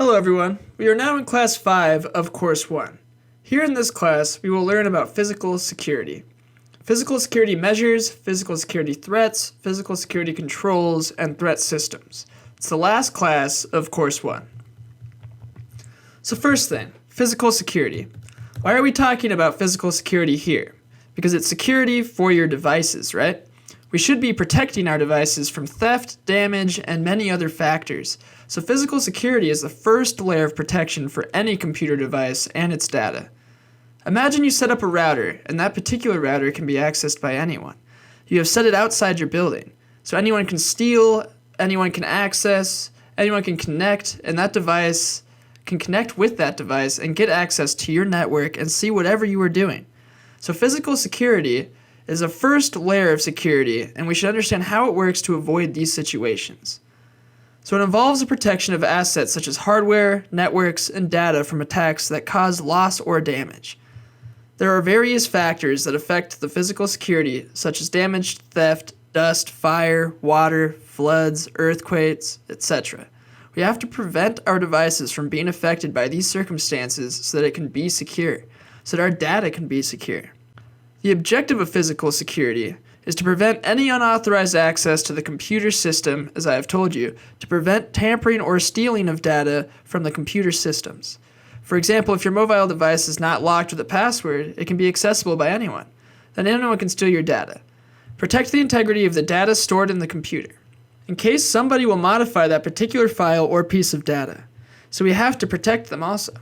Hello everyone, we are now in Class 5 of Course 1. Here in this class, we will learn about physical security. Physical security measures, physical security threats, physical security controls, and threat systems. It's the last class of Course 1. So first thing, physical security. Why are we talking about physical security here? Because it's security for your devices, right? We should be protecting our devices from theft, damage, and many other factors. So physical security is the first layer of protection for any computer device and its data. Imagine you set up a router, and that particular router can be accessed by anyone. You have set it outside your building, so anyone can steal, anyone can access, anyone can connect, and that device can connect with that device and get access to your network and see whatever you are doing. So physical security is a first layer of security, and we should understand how it works to avoid these situations. So it involves the protection of assets such as hardware, networks, and data from attacks that cause loss or damage. There are various factors that affect the physical security, such as damage, theft, dust, fire, water, floods, earthquakes, etc. We have to prevent our devices from being affected by these circumstances so that it can be secure, so that our data can be secure. The objective of physical security is to prevent any unauthorized access to the computer system, as I have told you, to prevent tampering or stealing of data from the computer systems. For example, if your mobile device is not locked with a password, it can be accessible by anyone. Then anyone can steal your data. Protect the integrity of the data stored in the computer, in case somebody will modify that particular file or piece of data. So we have to protect them also.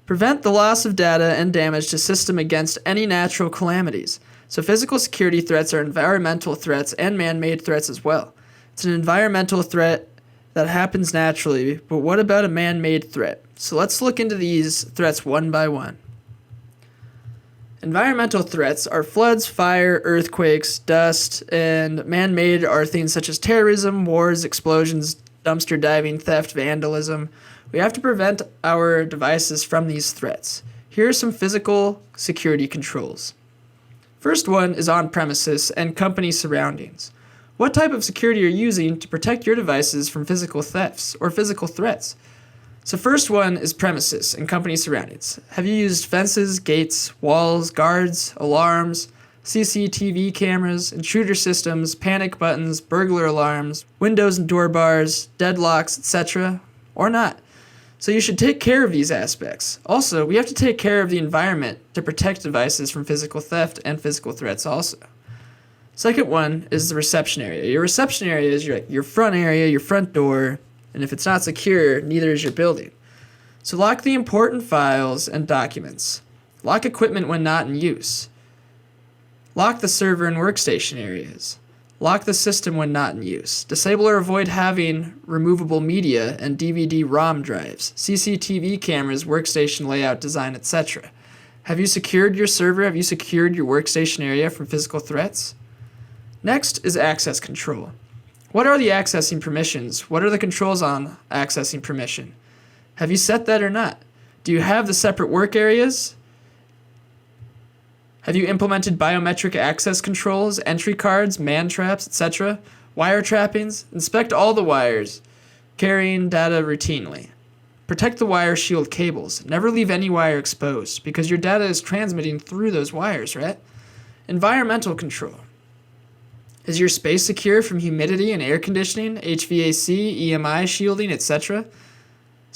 Prevent the loss of data and damage to system against any natural calamities. So physical security threats are environmental threats and man-made threats as well. It's an environmental threat that happens naturally, but what about a man-made threat? So let's look into these threats one by one. Environmental threats are floods, fire, earthquakes, dust, and man-made are things such as terrorism, wars, explosions, dumpster diving, theft, vandalism. We have to prevent our devices from these threats. Here are some physical security controls. First one is on-premises and company surroundings. What type of security are you using to protect your devices from physical thefts or physical threats? So first one is premises and company surroundings. Have you used fences, gates, walls, guards, alarms, CCTV cameras, intruder systems, panic buttons, burglar alarms, windows and door bars, deadlocks, etc., or not? So you should take care of these aspects. Also, we have to take care of the environment to protect devices from physical theft and physical threats also. Second one is the reception area. Your reception area is your front area, your front door, and if it's not secure, neither is your building. So lock the important files and documents. Lock equipment when not in use. Lock the server and workstation areas. Lock the system when not in use. Disable or avoid having removable media and DVD-ROM drives, CCTV cameras, workstation layout design, etc. Have you secured your server? Have you secured your workstation area from physical threats? Next is access control. What are the accessing permissions? What are the controls on accessing permission? Have you set that or not? Do you have the separate work areas? Have you implemented biometric access controls, entry cards, man traps, etc.? Wire trappings? Inspect all the wires carrying data routinely. Protect the wire shield cables. Never leave any wire exposed because your data is transmitting through those wires, right? Environmental control. Is your space secure from humidity and air conditioning, HVAC, EMI shielding, etc.?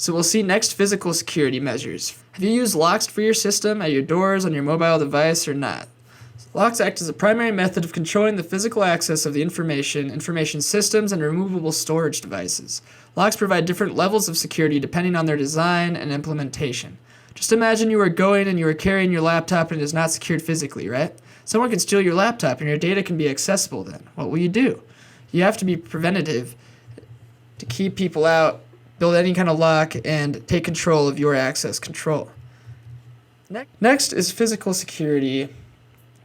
So we'll see next physical security measures. Have you used locks for your system at your doors on your mobile device or not? Locks act as a primary method of controlling the physical access of the information systems, and removable storage devices. Locks provide different levels of security depending on their design and implementation. Just imagine you are going and you are carrying your laptop and it is not secured physically, right? Someone can steal your laptop and your data can be accessible then. What will you do? You have to be preventative to keep people out, build any kind of lock, and take control of your access control. Next is physical security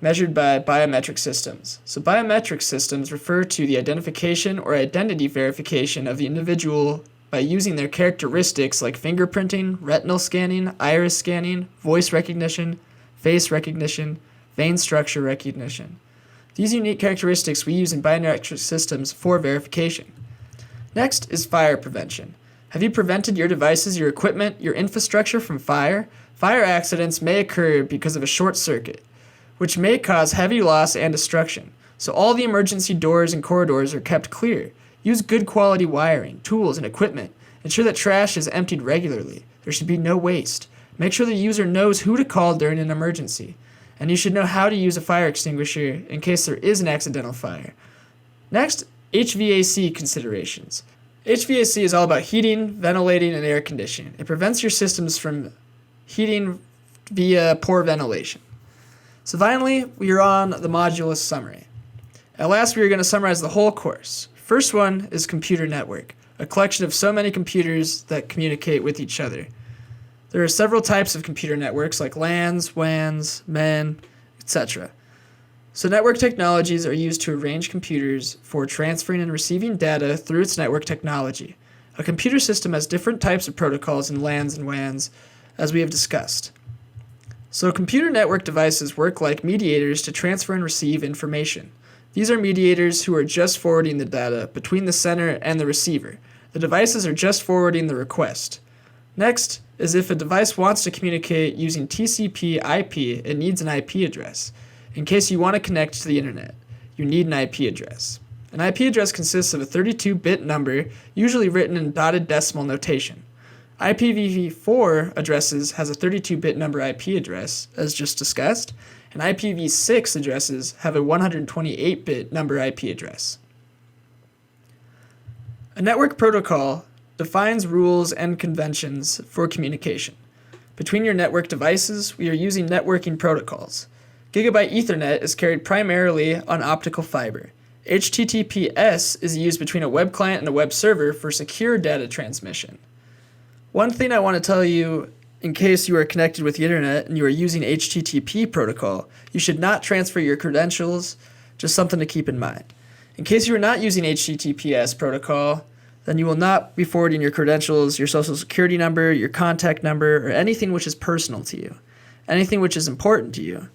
measured by biometric systems. So biometric systems refer to the identification or identity verification of the individual by using their characteristics like fingerprinting, retinal scanning, iris scanning, voice recognition, face recognition, vein structure recognition. These unique characteristics we use in biometric systems for verification. Next is fire prevention. Have you prevented your devices, your equipment, your infrastructure from fire? Fire accidents may occur because of a short circuit, which may cause heavy loss and destruction. So all the emergency doors and corridors are kept clear. Use good quality wiring, tools, and equipment. Ensure that trash is emptied regularly. There should be no waste. Make sure the user knows who to call during an emergency. And you should know how to use a fire extinguisher in case there is an accidental fire. Next, HVAC considerations. HVAC is all about heating, ventilating, and air conditioning. It prevents your systems from heating via poor ventilation. So finally, we are on the modulus summary. At last, we are going to summarize the whole course. First one is computer network, a collection of so many computers that communicate with each other. There are several types of computer networks like LANs, WANs, MEN, etc. So network technologies are used to arrange computers for transferring and receiving data through its network technology. A computer system has different types of protocols in LANs and WANs, as we have discussed. So computer network devices work like mediators to transfer and receive information. These are mediators who are just forwarding the data between the sender and the receiver. The devices are just forwarding the request. Next is if a device wants to communicate using TCP IP, it needs an IP address. In case you want to connect to the internet, you need an IP address. An IP address consists of a 32-bit number, usually written in dotted decimal notation. IPv4 addresses has a 32-bit number IP address, as just discussed, and IPv6 addresses have a 128-bit number IP address. A network protocol defines rules and conventions for communication. Between your network devices, we are using networking protocols. Gigabit Ethernet is carried primarily on optical fiber. HTTPS is used between a web client and a web server for secure data transmission. One thing I want to tell you, in case you are connected with the internet and you are using HTTP protocol, you should not transfer your credentials, just something to keep in mind. In case you are not using HTTPS protocol, then you will not be forwarding your credentials, your social security number, your contact number, or anything which is personal to you, anything which is important to you.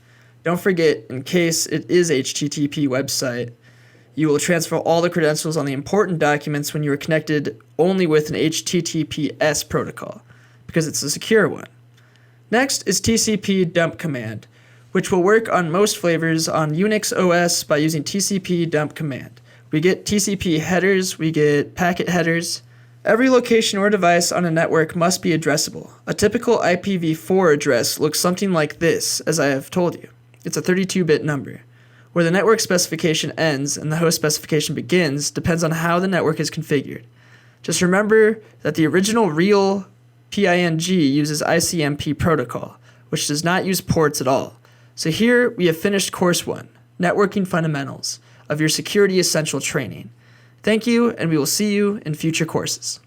Don't forget, in case it is HTTP website, you will transfer all the credentials on the important documents when you are connected only with an HTTPS protocol, because it's a secure one. Next is TCP Dump command, which will work on most flavors on Unix OS by using TCP Dump command. We get TCP headers, we get packet headers. Every location or device on a network must be addressable. A typical IPv4 address looks something like this, as I have told you. It's a 32-bit number. Where the network specification ends and the host specification begins depends on how the network is configured. Just remember that the original real PING uses ICMP protocol, which does not use ports at all. So here we have finished Course 1, Networking Fundamentals, of your Security Essential training. Thank you, and we will see you in future courses.